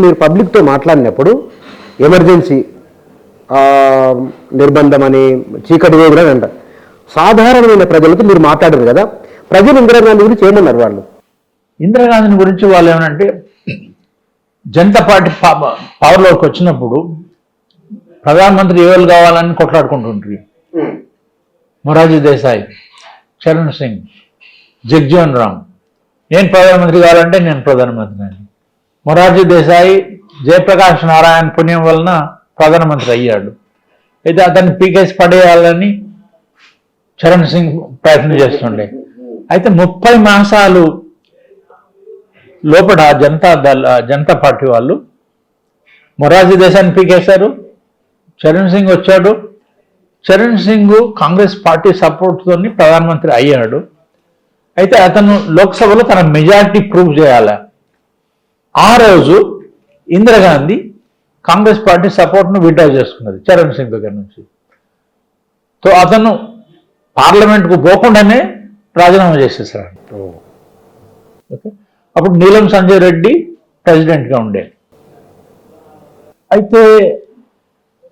మీరు పబ్లిక్తో మాట్లాడినప్పుడు ఎమర్జెన్సీ నిర్బంధం అని చీకటి వేగుడు అని అంటారు. సాధారణమైన ప్రజలతో మీరు మాట్లాడారు కదా, ప్రజలు ఇందిరాగాంధీ గురించి ఏమన్నారు? వాళ్ళు ఇందిరాగాంధీని గురించి వాళ్ళు ఏమనంటే, జనతా పార్టీ పవర్లోకి వచ్చినప్పుడు ప్రధానమంత్రి ఎవరు కావాలని కొట్లాడుకుంటుంటారు. మొరార్జీ దేశాయ్, చరణ్ సింగ్, జగ్జీవన్ రామ్. నేను ప్రధానమంత్రి కావాలంటే నేను ప్రధానమంత్రి అని. మొరార్జీ దేశాయ్ జయప్రకాష్ నారాయణ పుణ్యం వలన ప్రధానమంత్రి అయ్యాడు. అయితే అతన్ని పీకేసి పడేయాలని చరణ్ సింగ్ ప్రయత్నం చేస్తుండే. అయితే 30 మాసాలు లోపల జనతా పార్టీ వాళ్ళు మొరార్జీ దేశాన్ని పీకేశారు. చరణ్ సింగ్ వచ్చాడు. చరణ్ సింగ్ కాంగ్రెస్ పార్టీ సపోర్ట్తో ప్రధానమంత్రి అయ్యాడు. అయితే అతను లోక్సభలో తన మెజారిటీ ప్రూవ్ చేయాలి. ఆ రోజు ఇందిరాగాంధీ కాంగ్రెస్ పార్టీ సపోర్ట్ను విత్డ్రా చేసుకున్నది చరణ్ సింగ్ దగ్గర నుంచి. సో అతను పార్లమెంట్కు పోకుండానే రాజీనామా చేసేసారు. ఓకే, అప్పుడు నీలం సంజయ్ రెడ్డి ప్రెసిడెంట్గా ఉండే. అయితే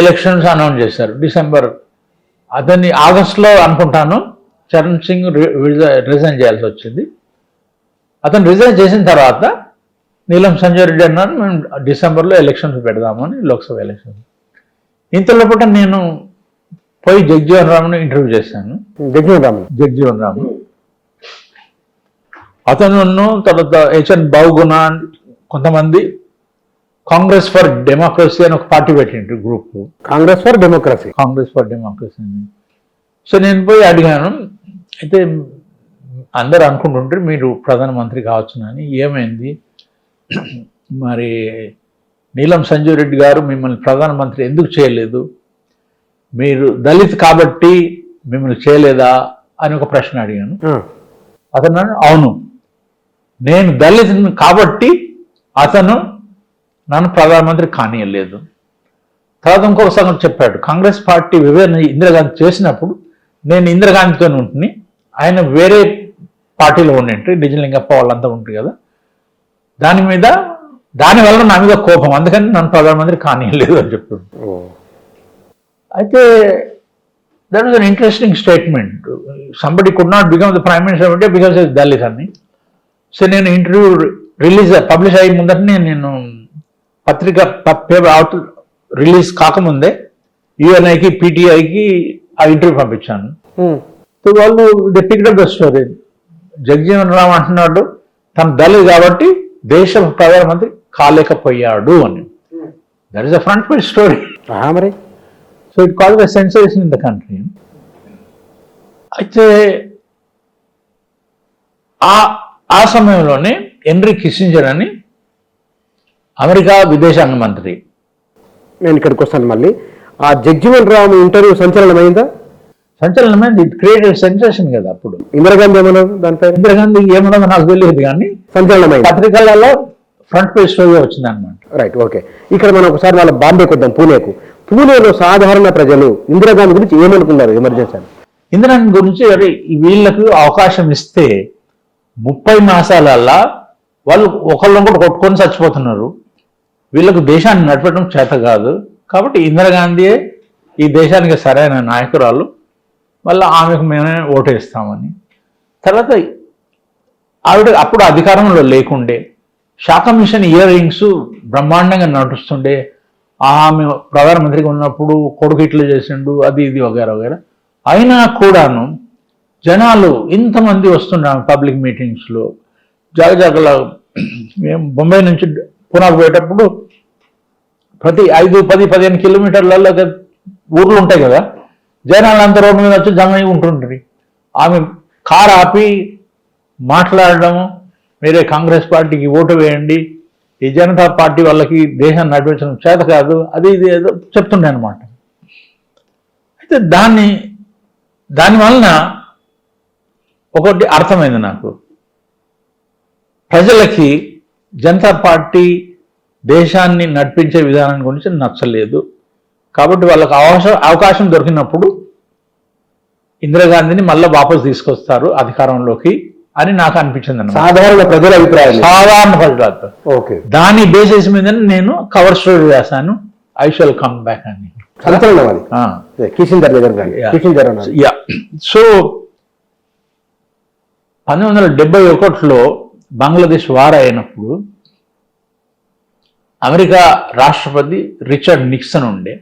ఎలక్షన్స్ అనౌన్స్ చేశారు డిసెంబర్. అతన్ని ఆగస్టులో అనుకుంటాను చరణ్ సింగ్ రిజైన్ చేయాల్సి వచ్చింది. అతను రిజైన్ చేసిన తర్వాత నీలం సంజయ్ రెడ్డి అన్నారు, మేము డిసెంబర్లో ఎలక్షన్స్ పెడదామని, లోక్సభ ఎలక్షన్స్. ఇంతలోపట నేను పోయి జగ్జీవన్ రామ్ను ఇంటర్వ్యూ చేశాను. జగ్జీవన్ రామ్ అతను తర్వాత హెచ్ఎన్ బహుగుణ కొంతమంది కాంగ్రెస్ ఫర్ డెమోక్రసీ అని ఒక పార్టీ పెట్టిండ్రు గ్రూప్. కాంగ్రెస్ ఫర్ డెమోక్రసీ అని. సో నేను పోయి అడిగాను. అయితే అందరూ అనుకుంటుంటే మీరు ప్రధానమంత్రి కావచ్చునని. ఏమైంది మరి నీలం సంజయ్ రెడ్డి గారు మిమ్మల్ని ప్రధానమంత్రి ఎందుకు చేయలేదు? మీరు దళిత్ కాబట్టి మిమ్మల్ని చేయలేదా అని ఒక ప్రశ్న అడిగాను. అతను అవును, నేను దళిత్ కాబట్టి అతను నన్ను ప్రధానమంత్రి కానీయలేదు. తర్వాత ఇంకొక సంగతి చెప్పాడు. కాంగ్రెస్ పార్టీ విభజన ఇందిరాగాంధీ చేసినప్పుడు నేను ఇందిరాగాంధీతో ఉంటుంది, ఆయన వేరే పార్టీలో ఉండింటారు, నిజలింగప్ప వాళ్ళంతా ఉంటారు కదా. దానివల్ల నా మీద కోపం, అందుకని నన్ను ప్రధానమంత్రి కానీయలేదు అని చెప్పాడు. అయితే that was an interesting statement. Somebody could not become the prime minister because is Dalit అని. సో నేను ఇంటర్వ్యూ పబ్లిష్ అయ్యే ముందరనే నేను పత్రిక పేపర్ రిలీజ్ కాకముందే యుఎన్ఐకి పిటిఐకి ఆ ఇంటర్వ్యూ పంపించాను. సో వాళ్ళు they picked up the story. Jagjivan Ram అంటున్నాడు తన దళిత్ కాబట్టి దేశ ప్రధానమంత్రి కాలేకపోయాడు అని. That is a front page story. మరి so it calls the sensation in the country. అయితే ఆ సమయంలోనే హెన్రీ కిస్సింజర్ అని అమెరికా విదేశాంగ మంత్రి. నేను ఇక్కడికి వస్తాను మళ్ళీ. ఆ జగ్జీవన్ రామ్ ఇంటర్వ్యూ సంచలనమైందా? సంచలనమైంది. ఇట్ క్రియేటెడ్ సెన్సేషన్ కదా. అప్పుడు ఇందిరాగాంధీ ఏమన్నారు దానిపై? ఇందిరాగాంధీ ఏమన్నదో నాకు తెలియదు, కానీ సంచలనమైంది, పత్రికలలో ఫ్రంట్ పేజ్ స్టోరీ వచ్చింది అనమాట. Right, okay. ఇక్కడ మనం ఒకసారి వాళ్ళ బాంబేకి వద్దాం, పూణేకు. పూణేలో సాధారణ ప్రజలు ఇందిరాగాంధీ గురించి ఏమనుకున్నారు? ఎమర్జెన్సీ ఇందిరాగాంధీ గురించి వీళ్ళకు అవకాశం ఇస్తే 30 మాసాలల్లా వాళ్ళు ఒకళ్ళొకటి కొట్టుకొని చచ్చిపోతున్నారు. వీళ్ళకు దేశాన్ని నడపడం చేత కాదు. కాబట్టి ఇందిరాగాంధీయే ఈ దేశానికి సరైన నాయకురాలు, మళ్ళీ ఆమెకు మేమే ఓటేస్తామని. తర్వాత ఆవిడ అప్పుడు అధికారంలో లేకుండే, శాఖ మిషన్ ఇయరింగ్స్ బ్రహ్మాండంగా నడుస్తుండే. ఆమె ప్రధానమంత్రిగా ఉన్నప్పుడు కొడుకు ఇట్లా చేసిండు, అది ఇది వగేరా వగేరా. అయినా కూడాను జనాలు ఇంతమంది వస్తున్నారు పబ్లిక్ మీటింగ్స్లో. జాగజాగలో మేము బొంబాయి నుంచి పూనాకు పోయేటప్పుడు ప్రతి 5, 10, 15 కిలోమీటర్లలో ఊర్లు ఉంటాయి కదా, జనాలు అంత రోడ్డు మీద వచ్చి జమ అయి ఉంటుంటారు. ఆమె కారు ఆపి మాట్లాడడము, మీరే కాంగ్రెస్ పార్టీకి ఓటు వేయండి, ఈ జనతా పార్టీ వాళ్ళకి దేశాన్ని నడిపించడం చేత కాదు, అది ఇది ఏదో చెప్తుండే అనమాట. అయితే దానివలన ఒకటి అర్థమైంది నాకు, ప్రజలకి జనతా పార్టీ దేశాన్ని నడిపించే విధానం గురించి నచ్చలేదు. కాబట్టి వాళ్ళకి అవకాశం దొరికినప్పుడు ఇందిరాగాంధీని మళ్ళీ వాపసు తీసుకొస్తారు అధికారంలోకి అని నాకు అనిపించింది అన్నమాట. సాధారణ ప్రజల అభిప్రాయం. సాధారణ ఫలితాలు. ఓకే. దాని బేసిస్ మీద నేను కవర్ స్టోరీ రాశాను, ఐ షల్ కమ్ బ్యాక్ అని. సంచలనం అది. కిషింజర్ దగ్గర కానీ. కిషింజర్ అన్నారు. సో 1971లో బంగ్లాదేశ్ వార్ అయినప్పుడు అమెరికా రాష్ట్రపతి రిచర్డ్ నిక్సన్ ఉండే,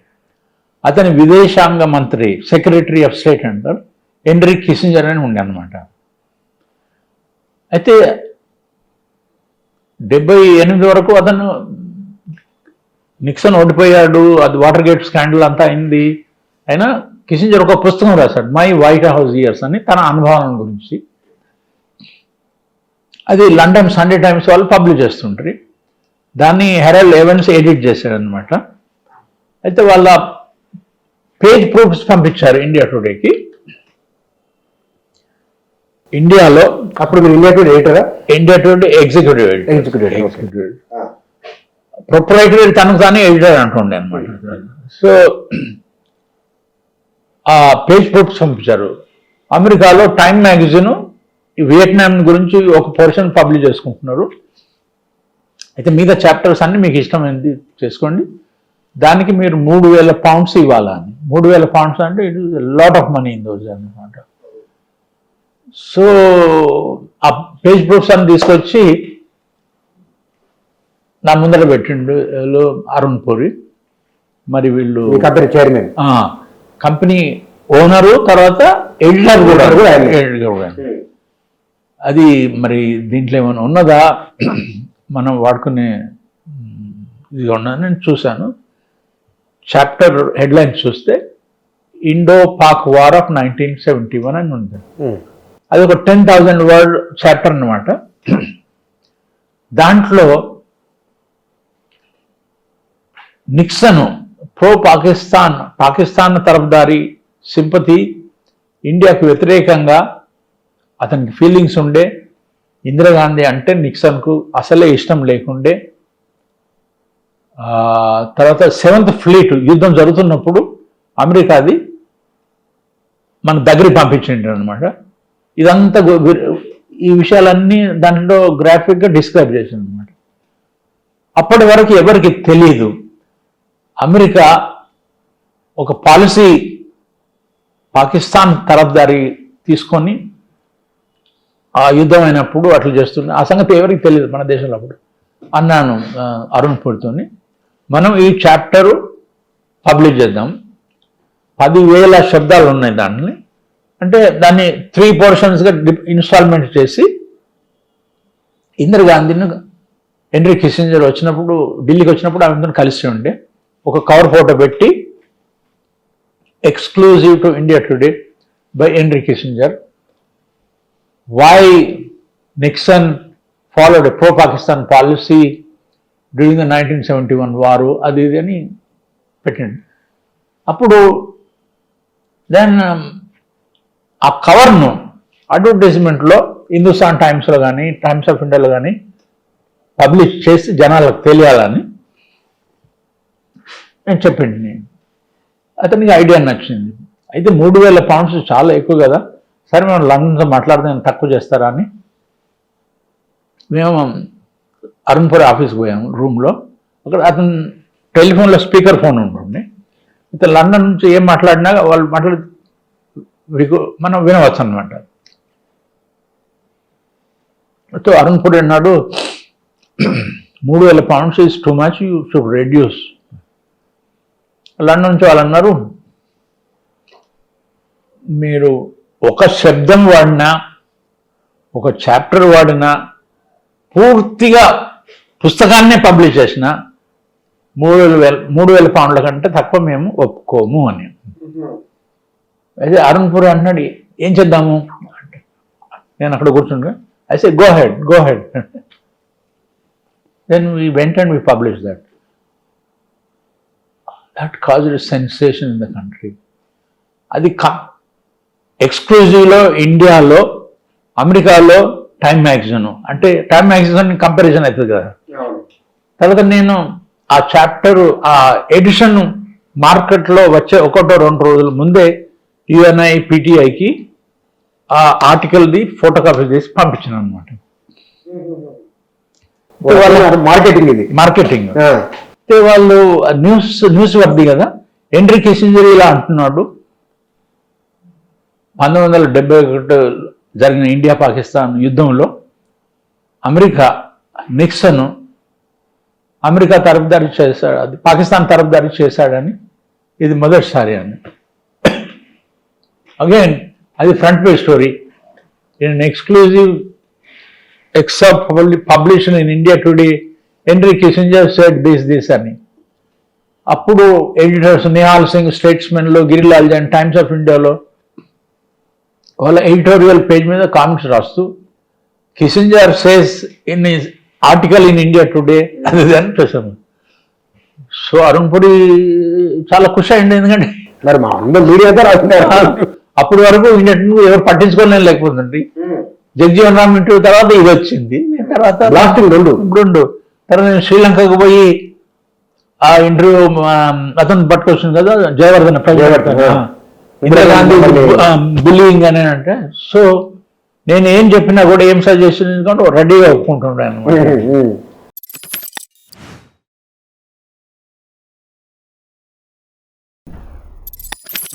అతని విదేశాంగ మంత్రి సెక్రటరీ ఆఫ్ స్టేట్ అంటారు హెన్రీ కిసింజర్ అని ఉండే అనమాట. అయితే 78 వరకు అతను నిక్సన్ ఓడిపోయాడు, అది వాటర్ గేట్ స్కాండల్ అంతా అయింది. అయినా కిసింజర్ ఒక పుస్తకం రాశాడు, మై వైట్ హౌస్ ఇయర్స్ అని, తన అనుభవం గురించి. అది లండన్ సండే టైమ్స్ వాళ్ళు పబ్లిష్ చేస్తుంటారు. దాన్ని హెరాల్డ్ ఎవెన్స్ ఎడిట్ చేశాడు అనమాట. అయితే వాళ్ళ పేజ్ ప్రూఫ్స్ పంపించారు ఇండియా టుడేకి. ఇండియాలో అప్పుడు మీరు ఇండియా టుడే ఎడిటరా? ఇండియా టుడే ఎగ్జిక్యూటివ్ ప్రొప్రైటరీ తనకు తానే ఎడిటర్ అంటుండే అనమాట. సో ఆ పేజ్ ప్రూఫ్స్ పంపించారు. అమెరికాలో టైమ్ మ్యాగజైన్ వియట్నాం గురించి ఒక పోర్షన్ పబ్లిష్ చేసుకుంటున్నారు. అయితే మిగతా చాప్టర్స్ అన్ని మీకు ఇష్టమైనది చేసుకోండి, దానికి మీరు 3,000 pounds ఇవ్వాలని. 3,000 pounds అంటే it is lot of money in those అనమాట. సో ఆ పేజ్ ప్రూఫ్స్ అన్ని తీసుకొచ్చి నా ముందర పెట్టిండు అరుణ్ పూరి. మరి వీళ్ళు చైర్మన్, కంపెనీ ఓనరు, తర్వాత ఎడిటర్ కూడా. అది మరి దీంట్లో ఏమైనా ఉన్నదా మనం వాడుకునే ఇది ఉన్నది నేను చూశాను. చాప్టర్ హెడ్లైన్స్ చూస్తే ఇండో పాక్ వార్ ఆఫ్ 1971 అని ఉంది. అది ఒక 10,000 word చాప్టర్ అన్నమాట. దాంట్లో నిక్సన్ పాకిస్తాన్ తరఫుదారి సింపతి, ఇండియాకు వ్యతిరేకంగా అతనికి ఫీలింగ్స్ ఉండే, ఇందిరాగాంధీ అంటే నిక్సన్కు అసలే ఇష్టం లేకుండే. తర్వాత 7th ఫ్లీట్ యుద్ధం జరుగుతున్నప్పుడు అమెరికాది మన దగ్గరికి పంపించిండు అనమాట. ఇదంతా ఈ విషయాలన్నీ దాంట్లో గ్రాఫిక్గా డిస్క్రైబ్ చేసింది అనమాట. అప్పటి వరకు ఎవరికి తెలీదు అమెరికా ఒక పాలసీ పాకిస్తాన్ తరఫుదారి తీసుకొని ఆ యుద్ధం అయినప్పుడు అట్లా చేస్తుంది. ఆ సంగతి ఎవరికి తెలియదు మన దేశంలో. అప్పుడు అన్నాను అరుణ్ పూరితోని, మనం ఈ చాప్టరు పబ్లిష్ చేద్దాం, 10,000 శబ్దాలు ఉన్నాయి దాన్ని. అంటే దాన్ని 3 portionsగా ఇన్స్టాల్మెంట్ చేసి ఇందిరాగాంధీని హెన్రీ కిసింజర్ వచ్చినప్పుడు, ఢిల్లీకి వచ్చినప్పుడు ఆమెతో కలిసి ఉండే ఒక కవర్ ఫోటో పెట్టి exclusive to India today by henry Kissinger, why Nixon followed a pro-Pakistan policy during the 1971 war, అది ఇది అని పెట్టండి. అప్పుడు దెన్ ఆ కవర్ను అడ్వర్టైజ్మెంట్లో హిందుస్థాన్ టైమ్స్లో కానీ టైమ్స్ ఆఫ్ ఇండియాలో కానీ పబ్లిష్ చేసి జనాలకు తెలియాలని నేను చెప్పింది. అతనికి ఐడియా నచ్చింది. అయితే 3,000 pounds చాలా ఎక్కువ కదా, సరే మేము లండన్తో మాట్లాడితే తక్కువ చేస్తారా అని మేము అరుణ్పూర్ ఆఫీస్కి పోయాము. రూమ్లో అక్కడ అతను టెలిఫోన్లో స్పీకర్ ఫోన్ ఉంటుంది. అయితే లండన్ నుంచి ఏం మాట్లాడినా వాళ్ళు మనం వినవచ్చు అనమాట. సో అరుణ్పూర్ అన్నాడు, 3,000 pounds is too much, you should reduce. London నుంచి వాళ్ళు అన్నారు, మీరు ఒక శబ్దం వాడినా, ఒక చాప్టర్ వాడినా, పూర్తిగా పుస్తకాన్నే పబ్లిష్ చేసిన 3,000 pounds కంటే తక్కువ మేము ఒప్పుకోము అని. అయితే అరుణ్పూర్ అంటున్నాడు, ఏం చేద్దాము అంటే నేను అక్కడ కూర్చుంటే అయితే go ahead then we went and we publish that caused a sensation in the country. అది ఎక్స్క్లూజివ్లో ఇండియాలో, అమెరికాలో టైమ్ మ్యాగజైన్ అంటే టైమ్ మ్యాగజైన్ కంపారిజన్ అవుతుంది కదా. తర్వాత నేను ఆ చాప్టర్ ఆ ఎడిషన్ మార్కెట్లో వచ్చే 1-2 రోజుల ముందే యుఎన్ఐ పిటిఐకి ఆ ఆర్టికల్ది ఫోటోకాపీ చేసి పంపించాను అనమాట. మార్కెటింగ్ ఇది. మార్కెటింగ్. అయితే వాళ్ళు న్యూస్ వర్ది కదా, హెన్రీ కిస్సింజర్ ఇలా అంటున్నాడు, 1971 జరిగిన ఇండియా పాకిస్తాన్ యుద్ధంలో అమెరికా నిక్సన్ అమెరికా తరఫుదారి చేశాడు, అది పాకిస్తాన్ తరఫుదారి చేశాడని, ఇది మొదటిసారి అని. అగైన్ అది front page story. In exclusive except publication in India Today, Henry Kissinger said this అని. అప్పుడు ఎడిటర్స్ నిహాల్ సింగ్ స్టేట్స్మెన్లో, గిరిలాల్ జైన్ టైమ్స్ ఆఫ్ ఇండియాలో వాళ్ళ ఎడిటోరియల్ పేజ్ మీద కామెంట్స్ రాస్తూ Kissinger says in article in India Today అది అని చూసాము. సో అరుణ్ పురి చాలా ఖుషి అయింది, ఎందుకంటే మరి మా అందరూ మీడియాతో రాస్తున్నారు. అప్పటి వరకు ఇండియా ఎవరు పట్టించుకోలేని లేకపోతుంది. జగ్జీవన్ రామ్ ఇంటర్వ్యూ తర్వాత ఇది వచ్చింది, తర్వాత బ్లాస్టింగ్ రెండు తర్వాత నేను శ్రీలంకకు పోయి ఆ ఇంటర్వ్యూ అతను పట్టుకొచ్చింది కదా, జయవర్ధన్ ఇందిరాగాంధీ బుల్లింగ్ అని అంటే. సో నేను ఏం చెప్పినా కూడా ఏం సజెషన్ రెడీగా ఒప్పుకుంటున్నాను.